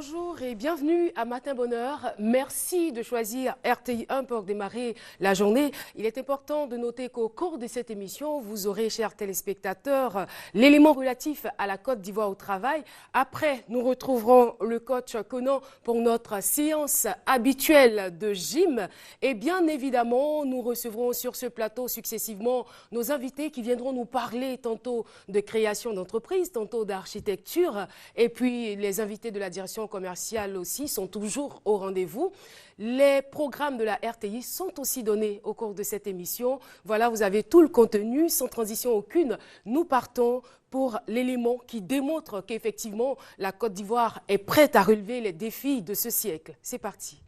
Bonjour et bienvenue à Matin Bonheur. Merci de choisir RTI 1 pour démarrer la journée. Il est important de noter qu'au cours de cette émission, vous aurez, chers téléspectateurs, l'élément relatif à la Côte d'Ivoire au travail. Après, nous retrouverons le coach Conan pour notre séance habituelle de gym. Et bien évidemment, nous recevrons sur ce plateau successivement nos invités qui viendront nous parler tantôt de création d'entreprise, tantôt d'architecture. Et puis, les invités de la direction commerciale aussi sont toujours au rendez-vous. Les programmes de la RTI sont aussi donnés au cours de cette émission. Voilà, vous avez tout le contenu, sans transition aucune. Nous partons pour l'élément qui démontre qu'effectivement, la Côte d'Ivoire est prête à relever les défis de ce siècle. C'est parti.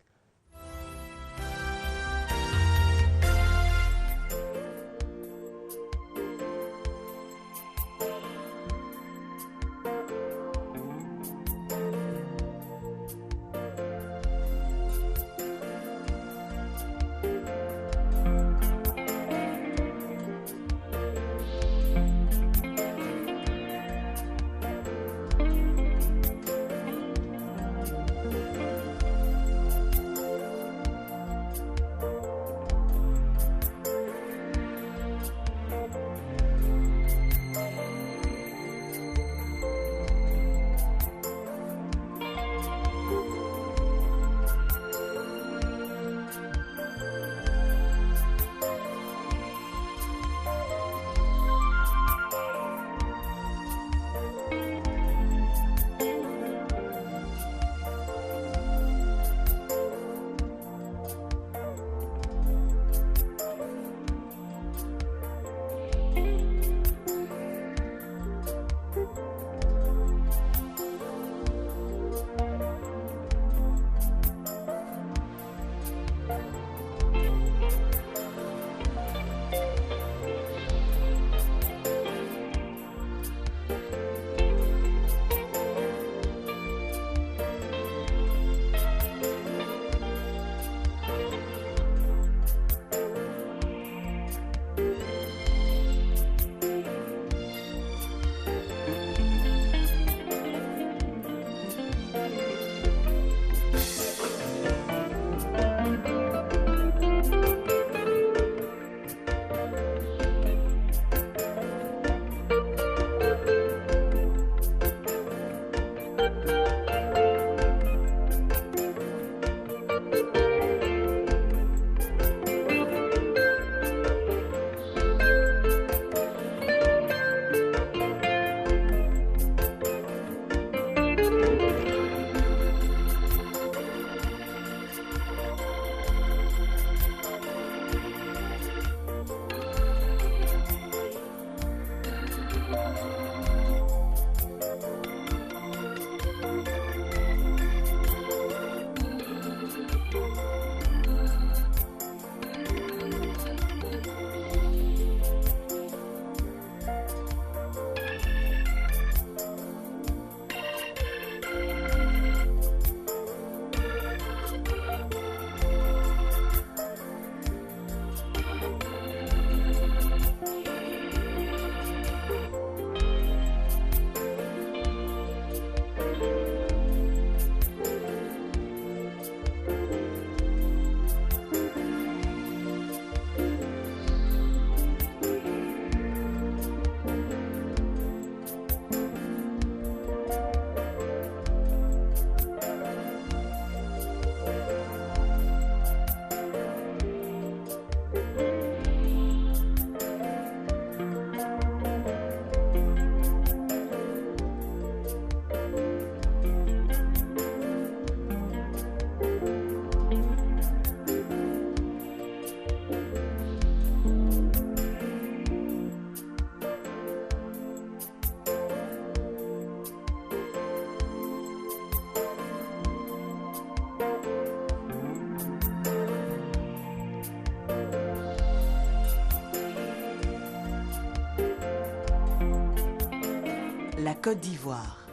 La Côte d'Ivoire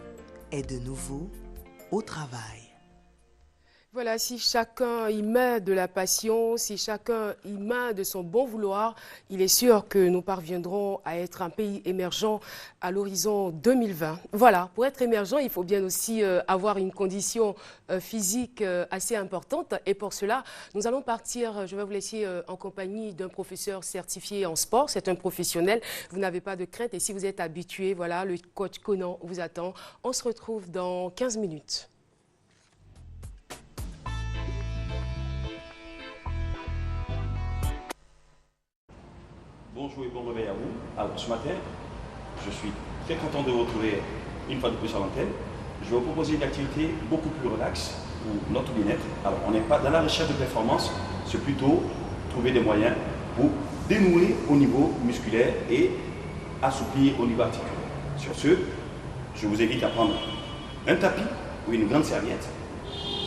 est de nouveau au travail. Voilà, si chacun y met de la passion, si chacun y met de son bon vouloir, il est sûr que nous parviendrons à être un pays émergent à l'horizon 2020. Voilà, pour être émergent, il faut bien aussi avoir une condition physique assez importante. Et pour cela, nous allons partir, je vais vous laisser en compagnie d'un professeur certifié en sport. C'est un professionnel, vous n'avez pas de crainte. Et si vous êtes habitué, voilà, le coach Conan vous attend. On se retrouve dans 15 minutes. Bonjour et bon réveil à vous. Alors ce matin, je suis très content de vous retrouver une fois de plus à l'antenne. Je vais vous proposer une activité beaucoup plus relaxe pour notre bien-être. Alors on n'est pas dans la recherche de performance, c'est plutôt trouver des moyens pour dénouer au niveau musculaire et assouplir au niveau articulaire. Sur ce, je vous invite à prendre un tapis ou une grande serviette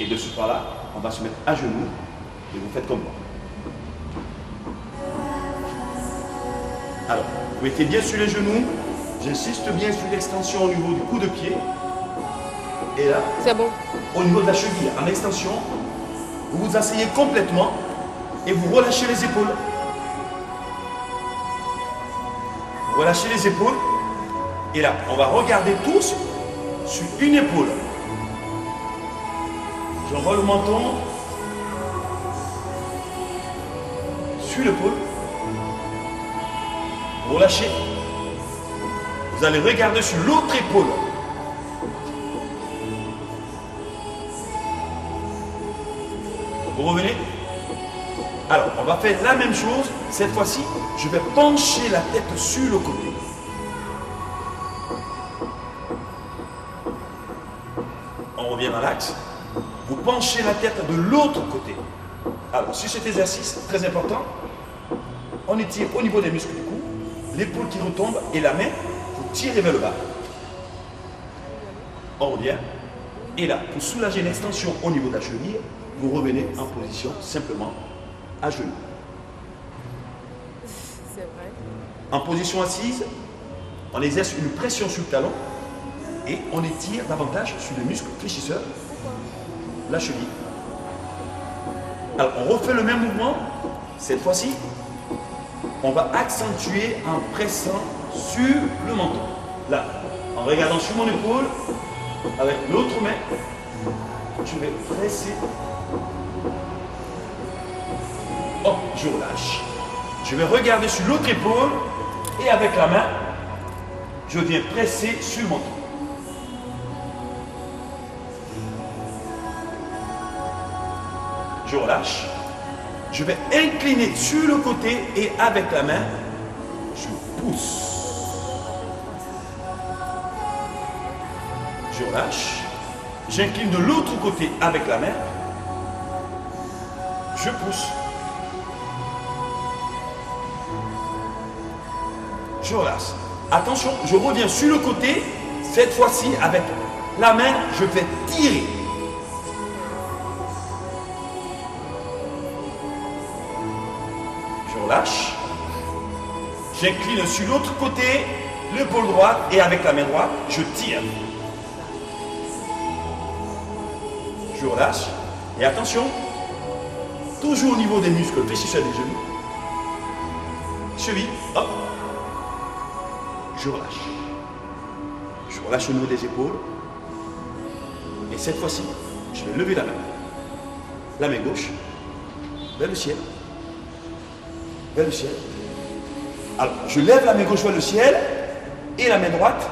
et de ce pas-là, on va se mettre à genoux et vous faites comme moi. Alors, vous mettez bien sur les genoux, j'insiste bien sur l'extension au niveau du coup de pied. Et là, c'est bon. Au niveau de la cheville, en extension, vous vous asseyez complètement et vous relâchez les épaules. Vous relâchez les épaules. Et là, on va regarder tous sur une épaule. J'envoie le menton sur l'épaule. Relâchez. Vous allez regarder sur l'autre épaule. Vous revenez. Alors, on va faire la même chose. Cette fois-ci, je vais pencher la tête sur le côté. On revient dans l'axe. Vous penchez la tête de l'autre côté. Alors, sur cet exercice, très important, on étire au niveau des muscles du cou. L'épaule qui retombe et la main, vous tirez vers le bas. On revient. Et là, pour soulager l'extension au niveau de la cheville, vous revenez en position simplement à genoux. C'est vrai. En position assise, on exerce une pression sur le talon et on étire davantage sur le muscle fléchisseur, la cheville. Alors, on refait le même mouvement. Cette fois-ci, on va accentuer en pressant sur le menton. Là, en regardant sur mon épaule, avec l'autre main, je vais presser. Hop, je relâche. Je vais regarder sur l'autre épaule et avec la main, je viens presser sur le menton. Je relâche. Je vais incliner sur le côté et avec la main, je pousse. Je relâche. J'incline de l'autre côté avec la main. Je pousse. Je relâche. Attention, je reviens sur le côté. Cette fois-ci, avec la main, je vais tirer. Lâche. J'incline sur l'autre côté, l'épaule droite et avec la main droite, je tire. Je relâche. Et attention, toujours au niveau des muscles fléchisseurs des genoux. Cheville, hop. Je relâche. Je relâche au niveau des épaules. Et cette fois-ci, je vais lever la main. La main gauche vers le ciel. Vers le ciel. Alors, je lève la main gauche vers le ciel et la main droite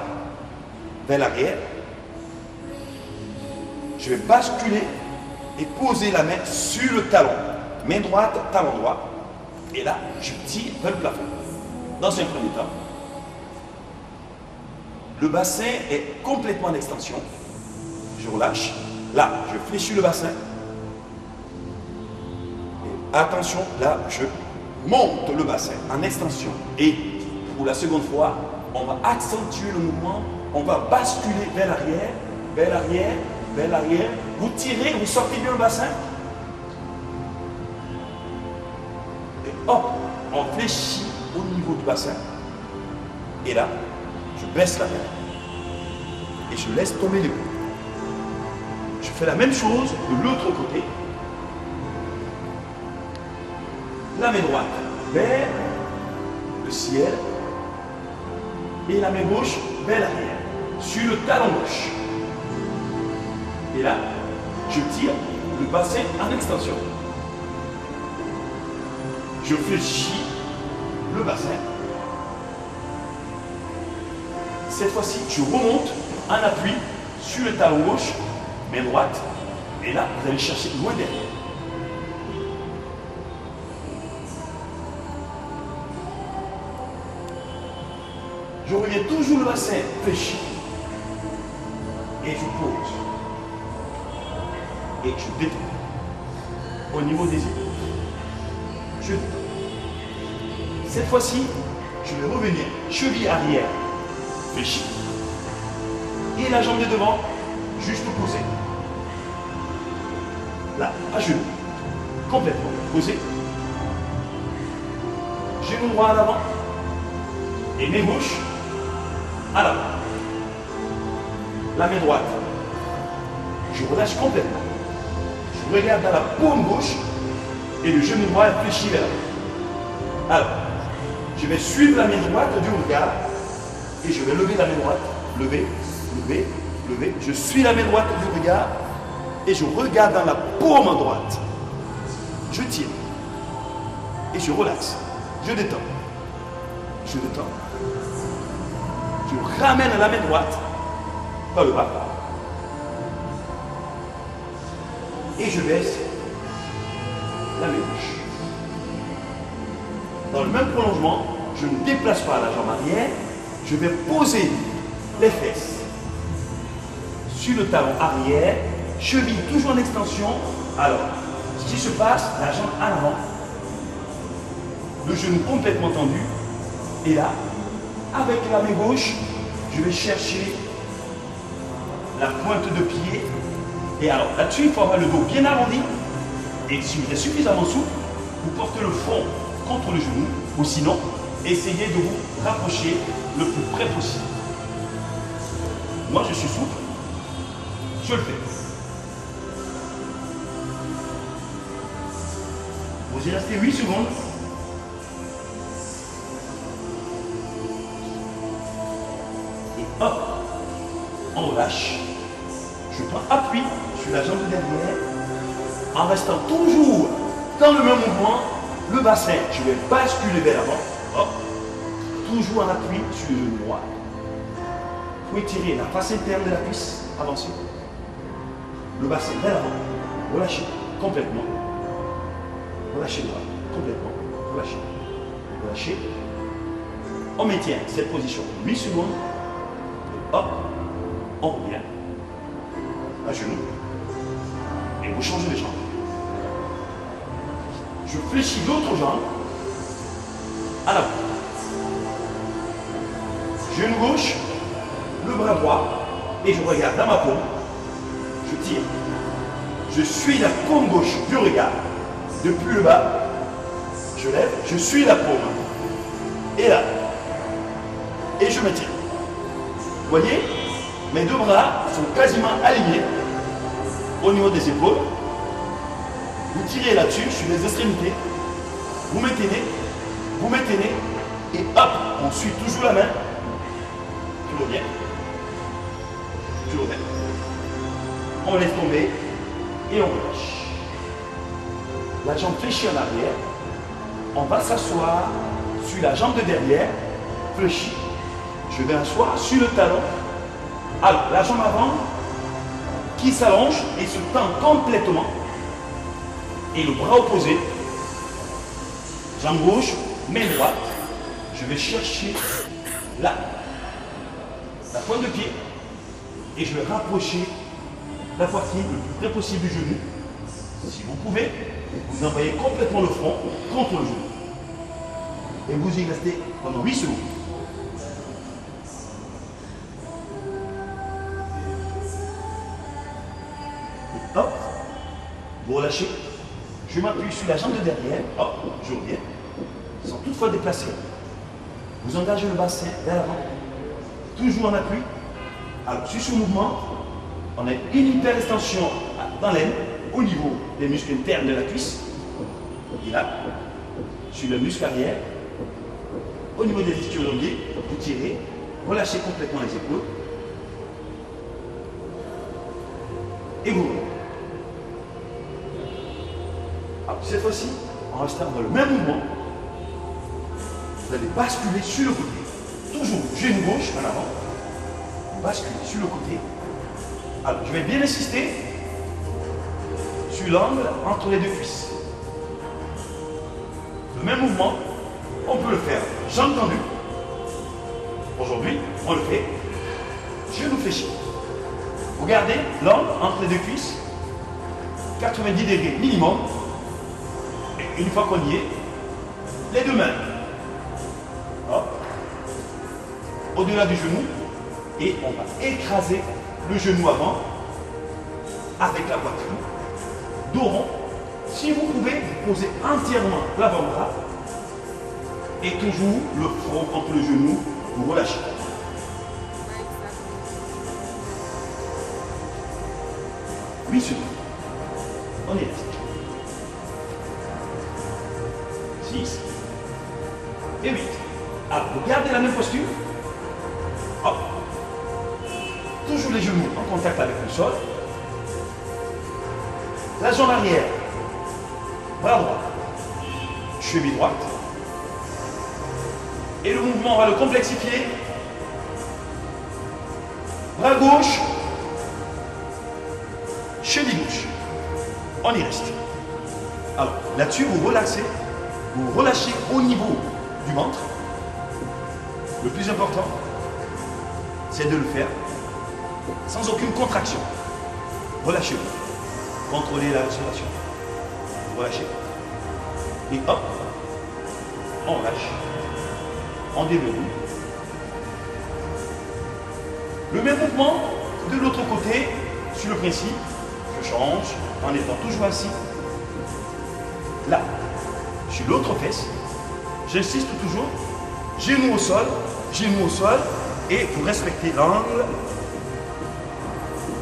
vers l'arrière. Je vais basculer et poser la main sur le talon. Main droite, talon droit. Et là, je tire vers le plafond. Dans un premier temps, le bassin est complètement en extension. Je relâche. Là, je fléchis le bassin. Et attention, là, je monte le bassin en extension. Et pour la seconde fois, on va accentuer le mouvement. On va basculer vers l'arrière, vers l'arrière, vers l'arrière. Vous tirez, vous sortez bien le bassin. Et hop, on fléchit au niveau du bassin. Et là, je baisse la main. Et je laisse tomber l'épaule. Je fais la même chose de l'autre côté. La main droite vers le ciel et la main gauche vers l'arrière, sur le talon gauche. Et là, je tire le bassin en extension. Je fléchis le bassin. Cette fois-ci, je remonte en appui sur le talon gauche, main droite. Et là, vous allez chercher loin derrière. Je reviens toujours le bassin fléchi. Et je pose. Et je détends. Au niveau des épaules. Je détends. Cette fois-ci, je vais revenir cheville arrière fléchi. Et la jambe de devant, juste posée. Là, à genoux. Complètement posé. Genou droit à l'avant. Et main gauche à l'avant. La main droite. Je relâche complètement. Je regarde dans la paume gauche et le genou droit est fléchi vers l'avant. Alors, je vais suivre la main droite du regard et je vais lever la main droite. Lever, lever, lever. Je suis la main droite du regard et je regarde dans la paume droite. Je tire et je relaxe. Je détends. Je détends. Je ramène la main droite par le bas. Et je baisse la main gauche. Dans le même prolongement, je ne déplace pas la jambe arrière. Je vais poser les fesses sur le talon arrière, cheville toujours en extension. Alors, ce qui se passe, la jambe à l'avant, le genou complètement tendu. Et là, avec la main gauche, je vais chercher la pointe de pied. Et alors, là-dessus, il faut avoir le dos bien arrondi. Et si vous êtes suffisamment souple, vous portez le front contre le genou. Ou sinon, essayez de vous rapprocher le plus près possible. Moi, je suis souple. Je le fais. Vous y restez 8 secondes. Et hop, on relâche. Je prends appui sur la jambe de derrière en restant toujours dans le même mouvement. Le bassin, je vais basculer vers l'avant. Hop. Toujours en appui sur le genou droit. Vous étirez la face interne de la cuisse, avancez. Le bassin vers l'avant. Relâchez complètement. Relâchez le bras complètement. Relâchez. Relâchez. On maintient cette position 8 secondes. Et hop, on revient. À genoux. Et vous changez les jambes. Je fléchis l'autre jambe à l'avant. Genou gauche, le bras droit, et je regarde dans ma paume. Je tire. Je suis la paume gauche du regard. Depuis le bas, je lève, je suis la paume. Et là. Et je me tire. Vous voyez, mes deux bras sont quasiment alignés au niveau des épaules. Vous tirez là-dessus, sur les extrémités. Vous maintenez, et hop, on suit toujours la main. Tu reviens. Tu reviens. On laisse tomber et on relâche. La jambe fléchie en arrière. On va s'asseoir sur la jambe de derrière, fléchie. Je vais asseoir sur le talon. Alors, la jambe avant qui s'allonge et se tend complètement. Et le bras opposé, jambe gauche, main droite, je vais chercher là, la pointe de pied, et je vais rapprocher la poitrine le plus près possible du genou. Si vous pouvez, vous envoyez complètement le front contre le genou. Et vous y restez pendant 8 secondes. Et hop, vous relâchez. Je m'appuie sur la jambe de derrière, hop, je reviens, sans toutefois déplacer. Vous engagez le bassin vers l'avant, toujours en appui. Alors, sur ce mouvement, on a une hyper extension dans l'aine, au niveau des muscles internes de la cuisse. Et là, sur le muscle arrière, au niveau des ischio-longués, vous tirez, relâchez complètement les épaules. Et vous revenez. Alors, cette fois-ci, en restant dans le même mouvement, vous allez basculer sur le côté. Toujours genou gauche en avant. Basculer sur le côté. Alors, je vais bien insister sur l'angle entre les deux cuisses. Le même mouvement, on peut le faire jambes tendues. Aujourd'hui, on le fait genou fléchi. Regardez l'angle entre les deux cuisses, 90 degrés minimum. Et une fois qu'on y est, les deux mains au-delà du genou et on va écraser le genou avant avec la poitrine, dos rond. Si vous pouvez, vous posez entièrement l'avant-bras et toujours le front entre le genou, vous relâchez. Oui, secondes. On est resté. 6 et 8. Alors, vous gardez la même posture. Hop. Toujours les genoux en contact avec le sol. La jambe arrière. Bras droit. Cheville droite. Et le mouvement, on va le complexifier. Bras gauche. Cheville gauche. On y reste. Alors, là-dessus, vous relaxez. Vous relâchez au niveau du ventre. Le plus important, c'est de le faire sans aucune contraction. Relâchez-vous. Contrôlez la respiration. Relâchez. Et hop, on relâche. On développe. Le même mouvement de l'autre côté, sur le principe, je change en étant toujours assis. Là, sur l'autre fesse, j'insiste toujours, genou au sol, et vous respectez l'angle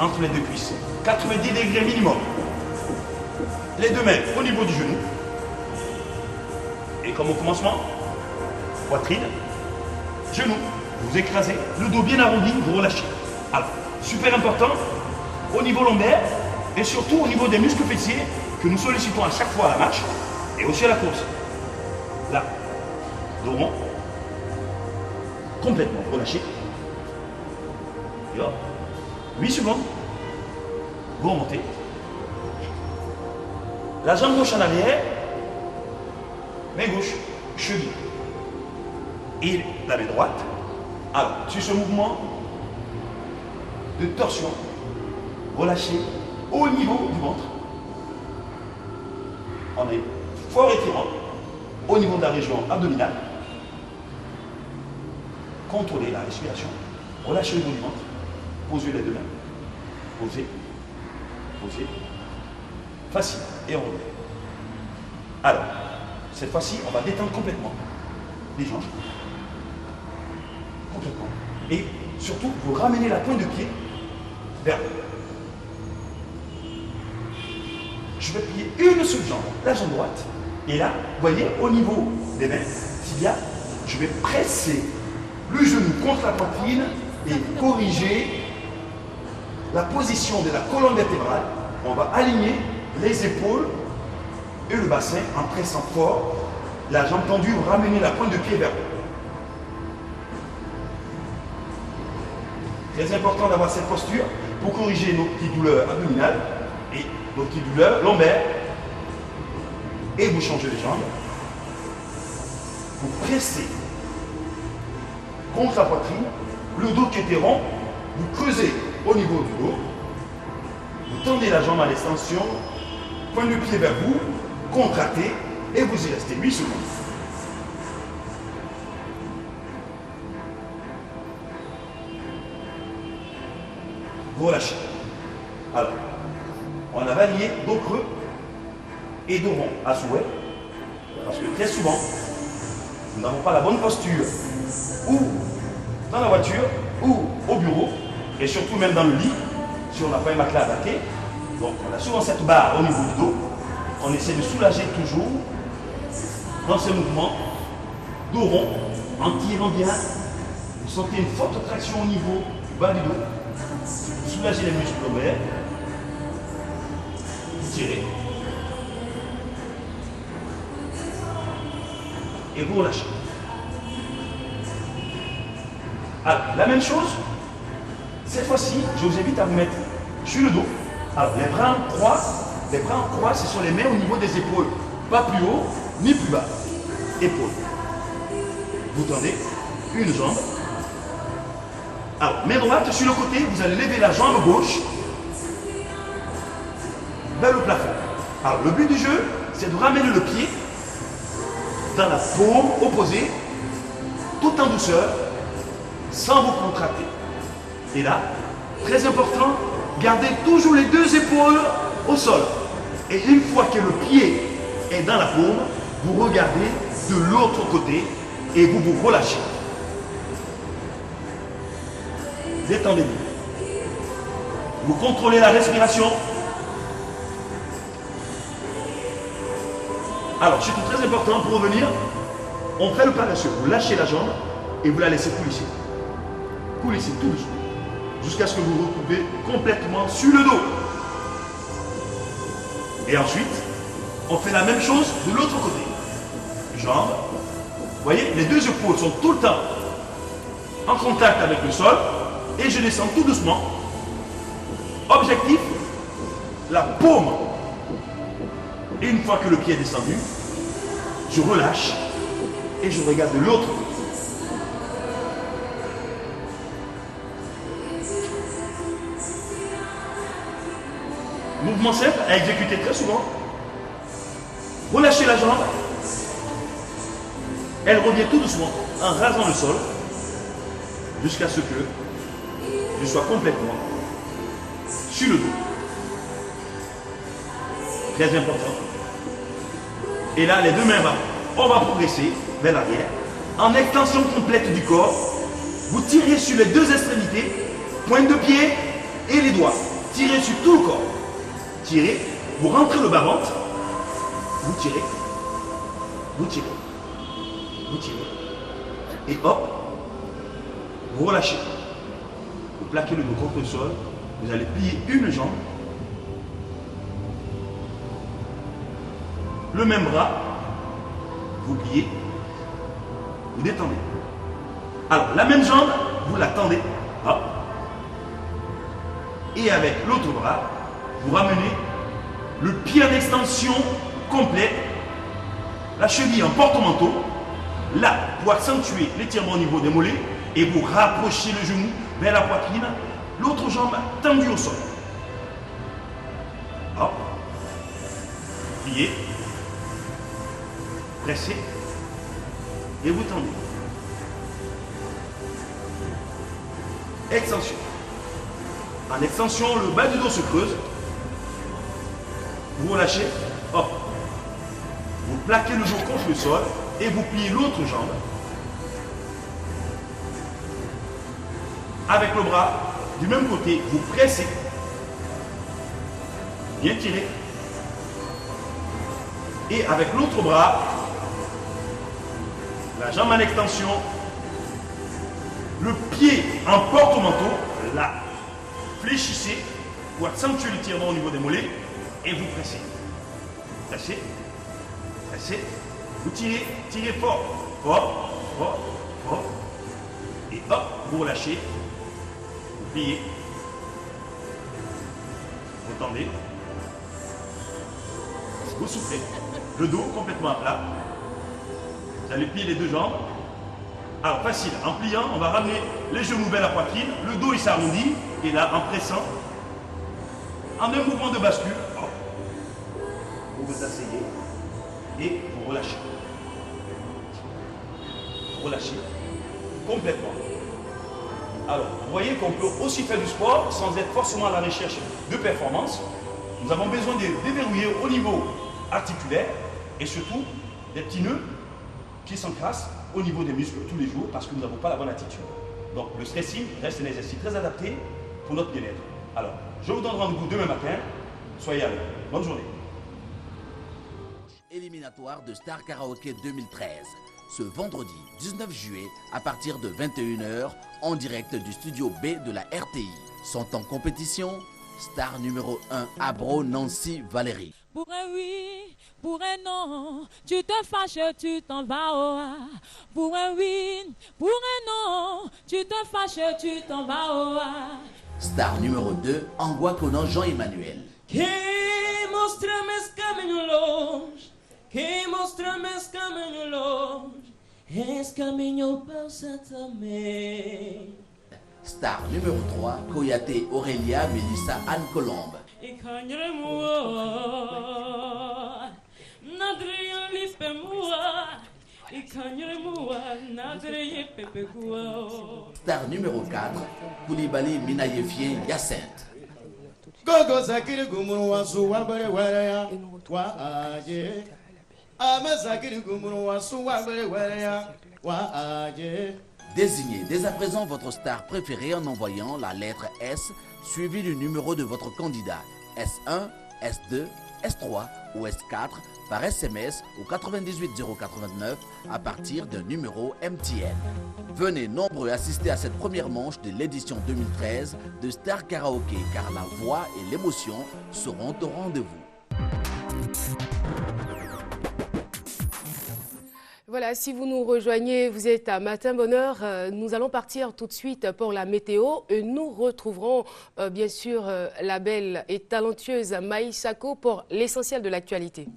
entre les deux cuisses. 90 degrés minimum. Les deux mains au niveau du genou. Et comme au commencement, poitrine, genou, vous écrasez, le dos bien arrondi, vous relâchez. Alors, super important, au niveau lombaire, et surtout au niveau des muscles fessiers, que nous sollicitons à chaque fois à la marche, et aussi à la course. Là, dos rond, complètement relâché. Et hop, 8 secondes, vous remontez. La jambe gauche en arrière, main gauche, cheville. Et la main droite. Alors, sur ce mouvement de torsion, relâchez au niveau du ventre. On est fort étirant au niveau de la région abdominale. Contrôlez la respiration. Relâchez le niveau du ventre. Posez les deux mains. Posez. Posez. Facile. Et on revient. Alors, cette fois-ci, on va détendre complètement les jambes. Complètement. Et surtout, vous ramenez la pointe de pied vers le. Je vais plier une seule jambe, la jambe droite. Et là, vous voyez, au niveau des mains, tibia, je vais presser le genou contre la poitrine et corriger la position de la colonne vertébrale. On va aligner les épaules et le bassin en pressant fort. La jambe tendue, vous ramenez la pointe de pied vers le. Très important d'avoir cette posture pour corriger nos petites douleurs abdominales et nos petites douleurs lombaires. Et vous changez les jambes. Vous pressez contre la poitrine, le dos qui était rond, vous creusez au niveau du dos, vous tendez la jambe à l'extension, point de pied vers vous, contractez et vous y restez 8 secondes. Vous relâchez. Alors, on a varié dos creux et dos rond à souhait, parce que très souvent, nous n'avons pas la bonne posture, ou dans la voiture, ou au bureau, et surtout même dans le lit, si on n'a pas un matelas adapté, Donc on a souvent cette barre au niveau du dos. On essaie de soulager toujours dans ce mouvement dos rond, en tirant bien. Vous sentez une forte traction au niveau du bas du dos. Vous soulagez les muscles lombaires. Vous tirez. Et vous relâchez. Alors, la même chose, cette fois-ci, je vous invite à vous mettre sur le dos. Alors, les bras en croix, ce sont les mains au niveau des épaules. Pas plus haut, ni plus bas. Épaules. Vous tendez une jambe. Alors, main droite sur le côté, vous allez lever la jambe gauche vers le plafond. Alors, le but du jeu, c'est de ramener le pied dans la paume opposée, tout en douceur, sans vous contracter. Et là, très important, gardez toujours les deux épaules au sol. Et une fois que le pied est dans la paume, vous regardez de l'autre côté et vous vous relâchez. Détendez-vous. Vous contrôlez la respiration. Alors, c'est très important pour revenir. On fait le parachute. Vous lâchez la jambe et vous la laissez coulisser. Coulissez tout doucement. Jusqu'à ce que vous recoupez complètement sur le dos. Et ensuite, on fait la même chose de l'autre côté. Jambes. Vous voyez, les deux épaules sont tout le temps en contact avec le sol. Et je descends tout doucement. Objectif, la paume. Et une fois que le pied est descendu, je relâche et je regarde de l'autre côté. Mouvement simple à exécuter très souvent. Relâchez la jambe. Elle revient tout doucement en rasant le sol jusqu'à ce que je sois complètement sur le dos. Très important. Et là, les deux mains, on va progresser vers l'arrière. En extension complète du corps, vous tirez sur les deux extrémités, pointe de pied et les doigts. Tirez sur tout le corps. Tirez, vous rentrez le bas-ventre, vous tirez, vous tirez, vous tirez. Et hop, vous relâchez. Vous plaquez le dos contre le sol, vous allez plier une jambe. Le même bras, vous pliez, vous détendez. Alors, la même jambe, vous la tendez, hop. Et avec l'autre bras, vous ramenez le pied en extension complète, la cheville en porte-manteau, là, pour accentuer l'étirement au niveau des mollets, et vous rapprochez le genou vers la poitrine, l'autre jambe tendue au sol. Hop. Pliez. Pressez. Et vous tendez. Extension. En extension, le bas du dos se creuse. Vous relâchez. Hop. Vous plaquez le dos contre le sol et vous pliez l'autre jambe. Avec le bras du même côté, vous pressez. Bien tiré. Et avec l'autre bras, la jambe en extension, le pied en porte-manteau, là, fléchissez pour accentuer l'étirement au niveau des mollets et vous pressez. Pressez, pressez, vous tirez, tirez fort, fort, fort, fort, et hop, vous relâchez, vous pliez, vous tendez, vous soufflez, le dos complètement à plat. Vous allez plier les deux jambes. Alors facile, en pliant, on va ramener les genoux vers la poitrine, le dos il s'arrondit, et là en pressant, en un mouvement de bascule, hop, vous vous asseyez et vous relâchez. Relâchez complètement. Alors, vous voyez qu'on peut aussi faire du sport sans être forcément à la recherche de performance. Nous avons besoin de déverrouiller au niveau articulaire et surtout des petits nœuds qui s'encrassent au niveau des muscles tous les jours parce que nous n'avons pas la bonne attitude. Donc le stretching reste un exercice très adapté pour notre bien-être. Alors, je vous donne rendez-vous demain matin Soyez à l'heure. Bonne journée. Éliminatoire de Star Karaoké 2013. Ce vendredi 19 juillet à partir de 21 h en direct du studio B de la RTI. Sont en compétition Star numéro 1 Abro Nancy Valérie. Pour un oui, pour un non, tu te fâches, tu t'en vas au A. Pour un oui, pour un non, tu te fâches, tu t'en vas au A. Star numéro 2 Anguaconan Jean-Emmanuel. Que mostra-me esse caminho longe, que mostra-me esse caminho longe, esse caminho passa também. Star numéro 3 Koyate Aurélia Mélissa Anne Colombe. E canhre mua, nadre lipe mua, e canhre mua, nadre pepe gua. Star numéro 4 Koulibaly Minayefien Hyacinthe. Gogo zakiri gumuru wasu wabere wereya wa aje. Ama zakiri gumuru wasu wabere wereya wa aje. Désignez dès à présent votre star préférée en envoyant la lettre S suivie du numéro de votre candidat S1, S2, S3 ou S4 par SMS au 98 089 à partir d'un numéro MTN. Venez nombreux assister à cette première manche de l'édition 2013 de Star Karaoké car la voix et l'émotion seront au rendez-vous. Voilà, si vous nous rejoignez, vous êtes à Matin Bonheur. Nous allons partir tout de suite pour la météo. Et nous retrouverons bien sûr la belle et talentueuse Maï Sako pour l'essentiel de l'actualité.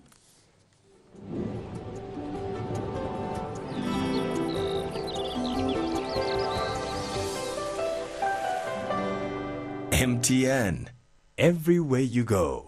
MTN, everywhere you go.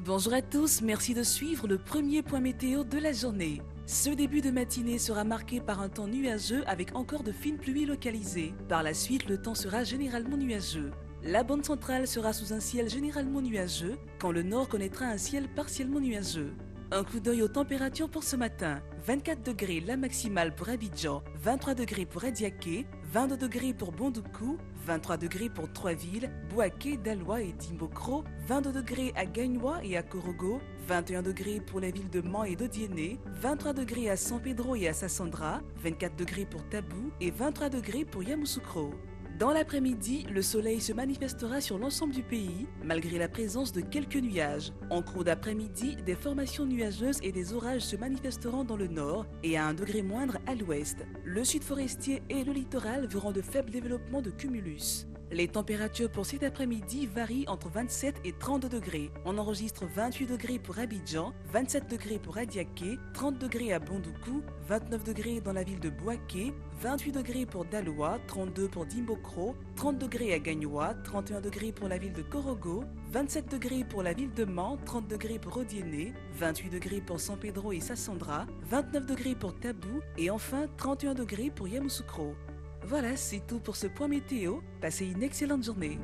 Bonjour à tous, merci de suivre le premier point météo de la journée. Ce début de matinée sera marqué par un temps nuageux avec encore de fines pluies localisées. Par la suite, le temps sera généralement nuageux. La bande centrale sera sous un ciel généralement nuageux, quand le nord connaîtra un ciel partiellement nuageux. Un coup d'œil aux températures pour ce matin. 24 degrés la maximale pour Abidjan, 23 degrés pour Adiaké, 22 degrés pour Bondoukou, 23 degrés pour Trois-Villes, Bouaké, Daloa et Dimbokro, 22 degrés à Gagnoa et à Korogo, 21 degrés pour les villes de Mans et d'Odiéné, 23 degrés à San Pedro et à Sassandra, 24 degrés pour Tabou et 23 degrés pour Yamoussoukro. Dans l'après-midi, le soleil se manifestera sur l'ensemble du pays, malgré la présence de quelques nuages. En cours d'après-midi, des formations nuageuses et des orages se manifesteront dans le nord et à un degré moindre à l'ouest. Le sud forestier et le littoral verront de faibles développements de cumulus. Les températures pour cet après-midi varient entre 27 et 32 degrés. On enregistre 28 degrés pour Abidjan, 27 degrés pour Adiaké, 30 degrés à Bondoukou, 29 degrés dans la ville de Bouaké, 28 degrés pour Daloa, 32 pour Dimbokro, 30 degrés à Gagnoa, 31 degrés pour la ville de Korogo, 27 degrés pour la ville de Mans, 30 degrés pour Odiéné, 28 degrés pour San Pedro et Sassandra, 29 degrés pour Tabou et enfin 31 degrés pour Yamoussoukro. Voilà, c'est tout pour ce point météo. Passez une excellente journée.